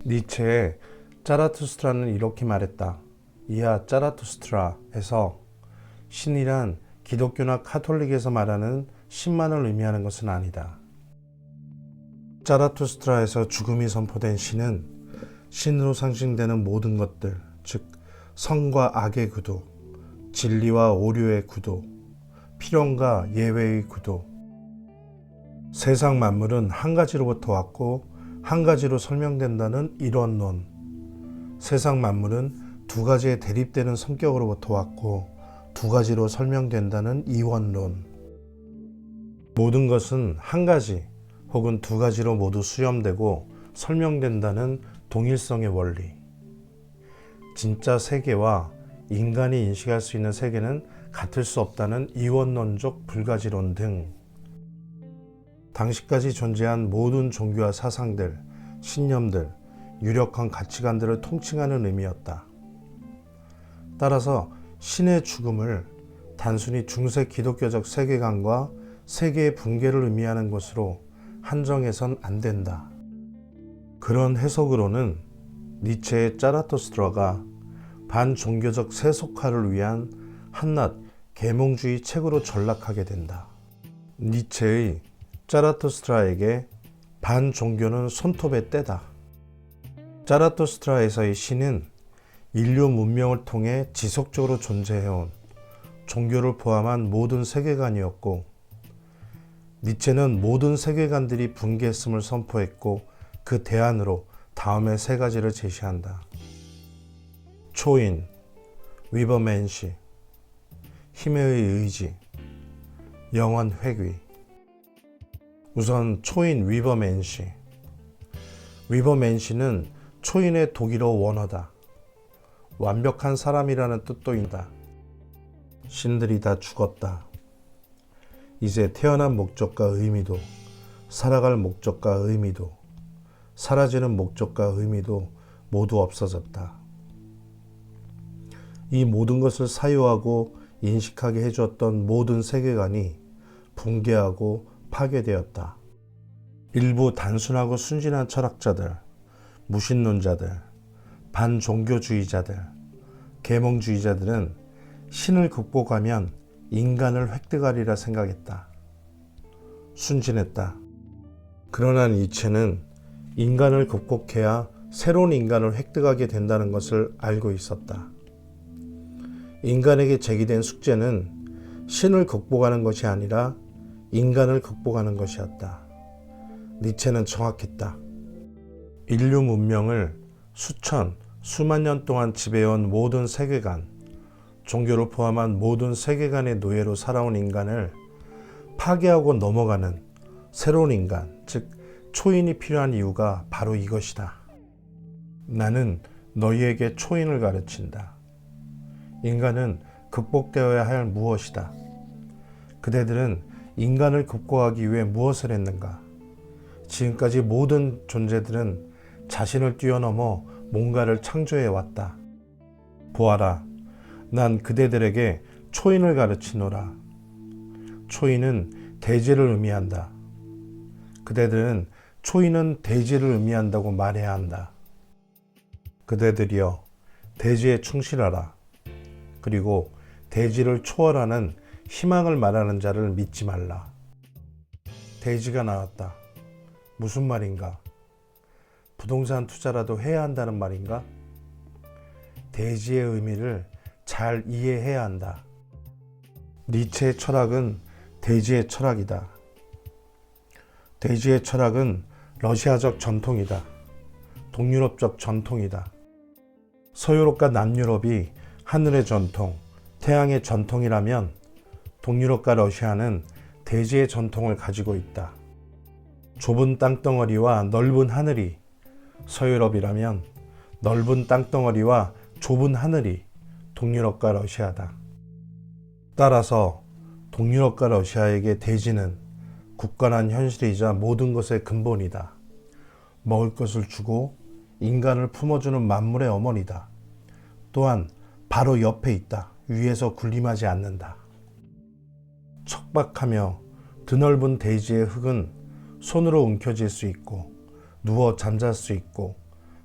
니체의 짜라투스트라는 이렇게 말했다. 이하 짜라투스트라에서 신이란 기독교나 카톨릭에서 말하는 신만을 의미하는 것은 아니다. 짜라투스트라에서 죽음이 선포된 신은 신으로 상징되는 모든 것들, 즉 선과 악의 구도, 진리와 오류의 구도, 필연과 예외의 구도. 세상 만물은 한 가지로부터 왔고 한 가지로 설명된다는 이론론. 세상 만물은 두 가지의 대립되는 성격으로부터 왔고 두 가지로 설명된다는 이원론. 모든 것은 한 가지 혹은 두 가지로 모두 수렴되고 설명된다는 동일성의 원리. 진짜 세계와 인간이 인식할 수 있는 세계는 같을 수 없다는 이원론적 불가지론 등 당시까지 존재한 모든 종교와 사상들, 신념들, 유력한 가치관들을 통칭하는 의미였다. 따라서 신의 죽음을 단순히 중세 기독교적 세계관과 세계의 붕괴를 의미하는 것으로 한정해선 안 된다. 그런 해석으로는 니체의 짜라투스트라가 반종교적 세속화를 위한 한낱 계몽주의 책으로 전락하게 된다. 니체의 짜라투스트라에게 반종교는 손톱의 때다. 짜라투스트라에서의 신은 인류 문명을 통해 지속적으로 존재해온 종교를 포함한 모든 세계관이었고, 니체는 모든 세계관들이 붕괴했음을 선포했고 그 대안으로 다음의 세 가지를 제시한다. 초인, 위버맨시, 힘의 의지, 영원 회귀. 우선 초인 위버맨시. 위버맨시는 초인의 독일어 원어다. 완벽한 사람이라는 뜻도 있다. 신들이 다 죽었다. 이제 태어난 목적과 의미도, 살아갈 목적과 의미도, 사라지는 목적과 의미도 모두 없어졌다. 이 모든 것을 사유하고 인식하게 해주었던 모든 세계관이 붕괴하고 파괴되었다. 일부 단순하고 순진한 철학자들, 무신론자들, 반종교주의자들, 계몽주의자들은 신을 극복하면 인간을 획득하리라 생각했다. 순진했다. 그러나 니체는 인간을 극복해야 새로운 인간을 획득하게 된다는 것을 알고 있었다. 인간에게 제기된 숙제는 신을 극복하는 것이 아니라 인간을 극복하는 것이었다. 니체는 정확했다. 인류 문명을 수천, 수만 년 동안 지배해온 모든 세계관, 종교를 포함한 모든 세계관의 노예로 살아온 인간을 파괴하고 넘어가는 새로운 인간, 즉 초인이 필요한 이유가 바로 이것이다. 나는 너희에게 초인을 가르친다. 인간은 극복되어야 할 무엇이다. 그대들은 인간을 극복하기 위해 무엇을 했는가? 지금까지 모든 존재들은 자신을 뛰어넘어 뭔가를 창조해 왔다. 보아라, 난 그대들에게 초인을 가르치노라. 초인은 대지를 의미한다. 그대들은 초인은 대지를 의미한다고 말해야 한다. 그대들이여, 대지에 충실하라. 그리고 대지를 초월하는 희망을 말하는 자를 믿지 말라. 대지가 나왔다. 무슨 말인가? 부동산 투자라도 해야 한다는 말인가? 대지의 의미를 잘 이해해야 한다. 니체의 철학은 대지의 철학이다. 대지의 철학은 러시아적 전통이다. 동유럽적 전통이다. 서유럽과 남유럽이 하늘의 전통, 태양의 전통이라면 동유럽과 러시아는 대지의 전통을 가지고 있다. 좁은 땅덩어리와 넓은 하늘이 서유럽이라면 넓은 땅덩어리와 좁은 하늘이 동유럽과 러시아다. 따라서 동유럽과 러시아에게 대지는 굳건한 현실이자 모든 것의 근본이다. 먹을 것을 주고 인간을 품어주는 만물의 어머니다. 또한 바로 옆에 있다. 위에서 군림하지 않는다. 척박하며 드넓은 대지의 흙은 손으로 움켜쥘 수 있고 누워 잠잘 수 있고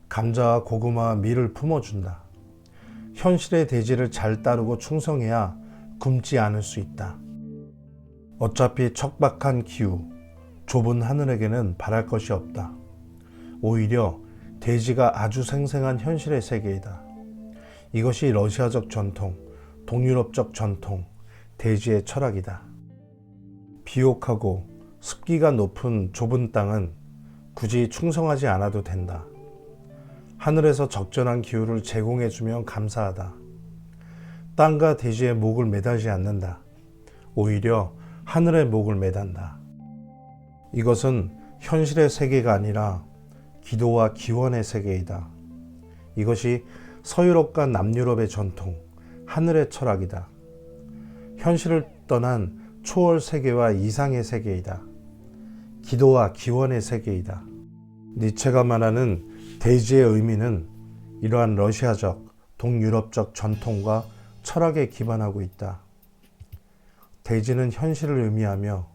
감자와 고구마와 밀을 품어준다. 현실의 대지를 잘 따르고 충성해야 굶지 않을 수 있다. 어차피 척박한 기후, 좁은 하늘에게는 바랄 것이 없다. 오히려 대지가 아주 생생한 현실의 세계이다. 이것이 러시아적 전통, 동유럽적 전통, 대지의 철학이다. 비옥하고 습기가 높은 좁은 땅은 굳이 충성하지 않아도 된다. 하늘에서 적절한 기후를 제공해주면 감사하다. 땅과 대지의 목을 매달지 않는다. 오히려 하늘의 목을 매단다. 이것은 현실의 세계가 아니라 기도와 기원의 세계이다. 이것이 서유럽과 남유럽의 전통, 하늘의 철학이다. 현실을 떠난 초월 세계와 이상의 세계이다. 기도와 기원의 세계이다. 니체가 말하는 대지의 의미는 이러한 러시아적, 동유럽적 전통과 철학에 기반하고 있다. 대지는 현실을 의미하며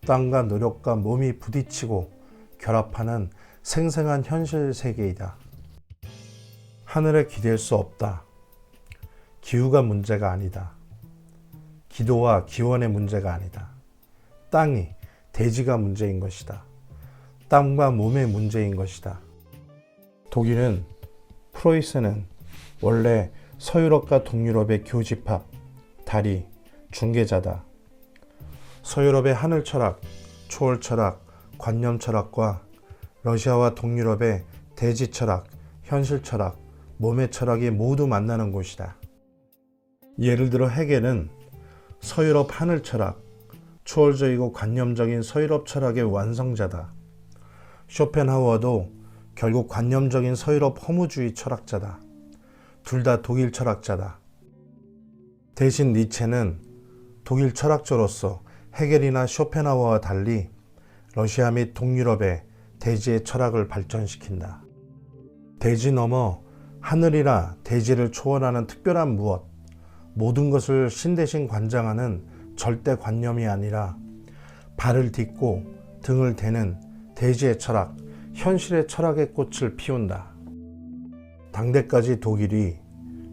땅과 노력과 몸이 부딪히고 결합하는 생생한 현실 세계이다. 하늘에 기댈 수 없다. 기후가 문제가 아니다. 기도와 기원의 문제가 아니다. 땅이, 대지가 문제인 것이다. 땅과 몸의 문제인 것이다. 독일은 프로이센은 원래 서유럽과 동유럽의 교집합, 다리, 중개자다. 서유럽의 하늘 철학, 초월 철학, 관념 철학과 러시아와 동유럽의 대지 철학, 현실 철학, 몸의 철학이 모두 만나는 곳이다. 예를 들어 헤겔은 서유럽 하늘 철학, 초월적이고 관념적인 서유럽 철학의 완성자다. 쇼펜하우어도 결국 관념적인 서유럽 허무주의 철학자다. 둘 다 독일 철학자다. 대신 니체는 독일 철학자로서 헤겔이나 쇼펜하우어와 달리 러시아 및 동유럽의 대지의 철학을 발전시킨다. 대지 넘어 하늘이나 대지를 초월하는 특별한 무엇, 모든 것을 신 대신 관장하는 절대 관념이 아니라 발을 딛고 등을 대는 대지의 철학, 현실의 철학의 꽃을 피운다. 당대까지 독일이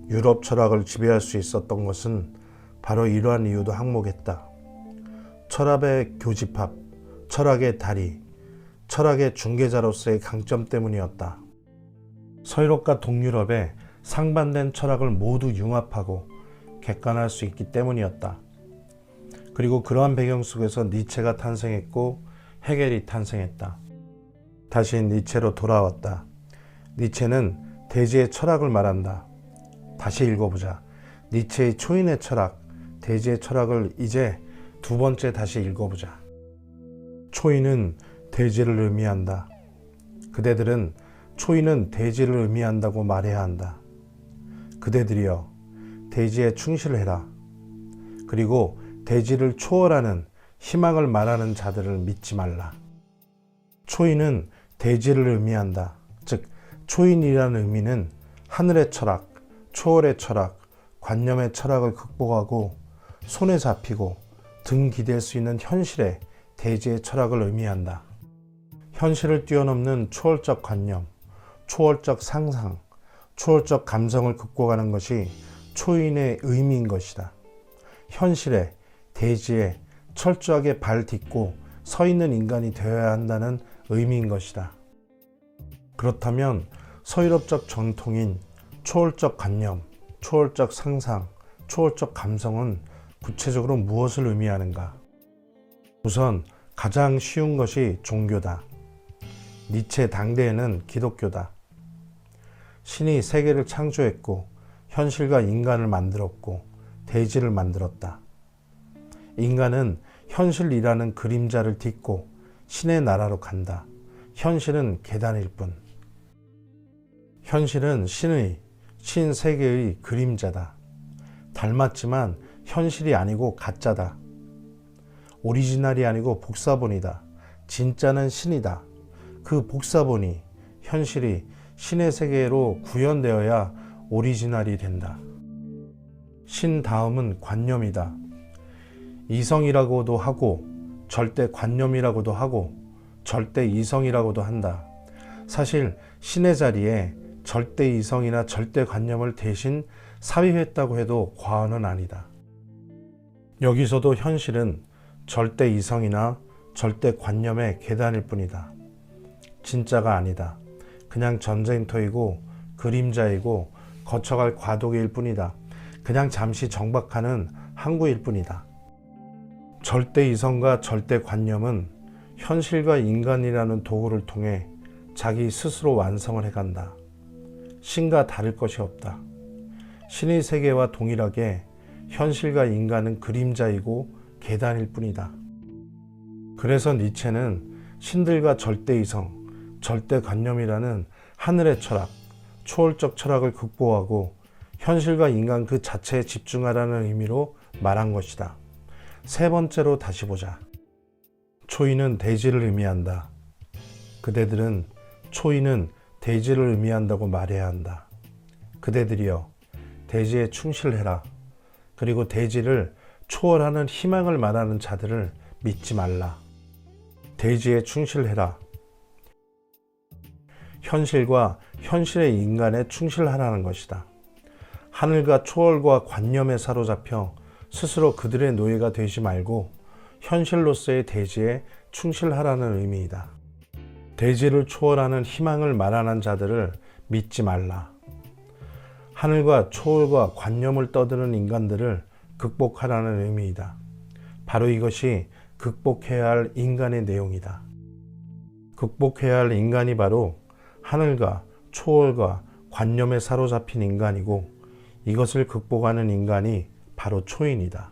유럽 철학을 지배할 수 있었던 것은 바로 이러한 이유도 항목했다. 철학의 교집합, 철학의 다리, 철학의 중개자로서의 강점 때문이었다. 서유럽과 동유럽의 상반된 철학을 모두 융합하고 객관할 수 있기 때문이었다. 그리고 그러한 배경 속에서 니체가 탄생했고 헤겔이 탄생했다. 다시 니체로 돌아왔다. 니체는 대지의 철학을 말한다. 다시 읽어보자. 니체의 초인의 철학, 대지의 철학을 이제 두 번째 다시 읽어보자. 초인은 대지를 의미한다. 그대들은 초인은 대지를 의미한다고 말해야 한다. 그대들이여, 대지에 충실해라. 그리고 대지를 초월하는 희망을 말하는 자들을 믿지 말라. 초인은 대지를 의미한다. 즉, 초인이라는 의미는 하늘의 철학, 초월의 철학, 관념의 철학을 극복하고 손에 잡히고 등 기댈 수 있는 현실의 대지의 철학을 의미한다. 현실을 뛰어넘는 초월적 관념, 초월적 상상, 초월적 감성을 극복하는 것이 초인의 의미인 것이다. 현실에, 대지에 철저하게 발 딛고 서 있는 인간이 되어야 한다는 의미인 것이다. 그렇다면 서유럽적 전통인 초월적 관념, 초월적 상상, 초월적 감성은 구체적으로 무엇을 의미하는가? 우선 가장 쉬운 것이 종교다. 니체 당대에는 기독교다. 신이 세계를 창조했고 현실과 인간을 만들었고 대지를 만들었다. 인간은 현실이라는 그림자를 딛고 신의 나라로 간다. 현실은 계단일 뿐. 현실은 신 세계의 그림자다. 닮았지만 현실이 아니고 가짜다. 오리지널이 아니고 복사본이다. 진짜는 신이다. 그 복사본이, 현실이 신의 세계로 구현되어야 오리지널이 된다. 신 다음은 관념이다. 이성이라고도 하고 절대 관념이라고도 하고 절대 이성이라고도 한다. 사실 신의 자리에 절대 이성이나 절대 관념을 대신 사위했다고 해도 과언은 아니다. 여기서도 현실은 절대 이성이나 절대 관념의 계단일 뿐이다. 진짜가 아니다. 그냥 전쟁터이고 그림자이고 거쳐갈 과도기일 뿐이다. 그냥 잠시 정박하는 항구일 뿐이다. 절대 이성과 절대 관념은 현실과 인간이라는 도구를 통해 자기 스스로 완성을 해간다. 신과 다를 것이 없다. 신의 세계와 동일하게 현실과 인간은 그림자이고 계단일 뿐이다. 그래서 니체는 신들과 절대 이성, 절대 관념이라는 하늘의 철학, 초월적 철학을 극복하고 현실과 인간 그 자체에 집중하라는 의미로 말한 것이다. 세 번째로 다시 보자. 초이는 대지를 의미한다. 그대들은 초이는 대지를 의미한다고 말해야 한다. 그대들이여, 대지에 충실해라. 그리고 대지를 초월하는 희망을 말하는 자들을 믿지 말라. 대지에 충실해라. 현실과 현실의 인간에 충실하라는 것이다. 하늘과 초월과 관념에 사로잡혀 스스로 그들의 노예가 되지 말고 현실로서의 대지에 충실하라는 의미이다. 대지를 초월하는 희망을 말하는 자들을 믿지 말라. 하늘과 초월과 관념을 떠드는 인간들을 극복하라는 의미이다. 바로 이것이 극복해야 할 인간의 내용이다. 극복해야 할 인간이 바로 하늘과 초월과 관념에 사로잡힌 인간이고 이것을 극복하는 인간이 바로 초인이다.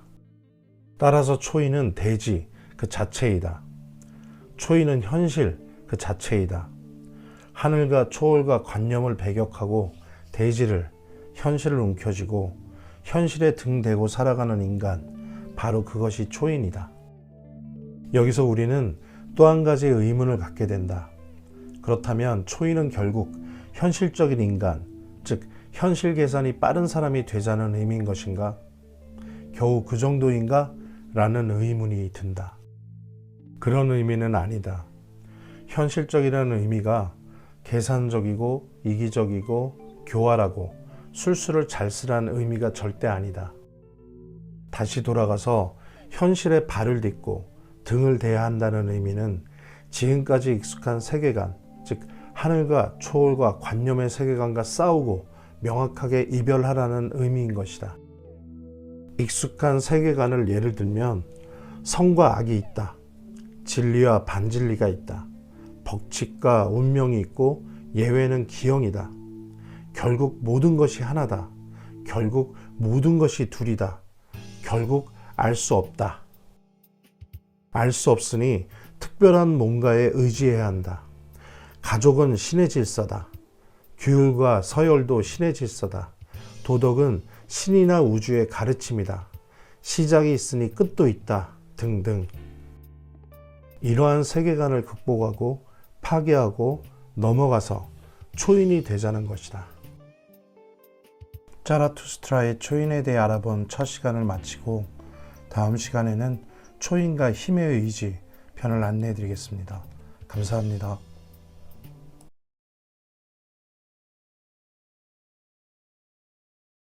따라서 초인은 대지 그 자체이다. 초인은 현실 그 자체이다. 하늘과 초월과 관념을 배격하고 대지를 현실을 움켜쥐고 현실에 등대고 살아가는 인간, 바로 그것이 초인이다. 여기서 우리는 또 한 가지의 의문을 갖게 된다. 그렇다면 초인은 결국 현실적인 인간, 즉 현실 계산이 빠른 사람이 되자는 의미인 것인가? 겨우 그 정도인가? 라는 의문이 든다. 그런 의미는 아니다. 현실적이라는 의미가 계산적이고 이기적이고 교활하고 술수를 잘 쓰라는 의미가 절대 아니다. 다시 돌아가서 현실에 발을 딛고 등을 대야 한다는 의미는 지금까지 익숙한 세계관, 즉 하늘과 초월과 관념의 세계관과 싸우고 명확하게 이별하라는 의미인 것이다. 익숙한 세계관을 예를 들면 선과 악이 있다. 진리와 반진리가 있다. 법칙과 운명이 있고 예외는 기형이다. 결국 모든 것이 하나다. 결국 모든 것이 둘이다. 결국 알 수 없다. 알 수 없으니 특별한 뭔가에 의지해야 한다. 가족은 신의 질서다. 규율과 서열도 신의 질서다. 도덕은 신이나 우주의 가르침이다. 시작이 있으니 끝도 있다. 등등. 이러한 세계관을 극복하고 파괴하고 넘어가서 초인이 되자는 것이다. 자라투스트라의 초인에 대해 알아본 첫 시간을 마치고 다음 시간에는 초인과 힘의 의지 편을 안내해 드리겠습니다. 감사합니다.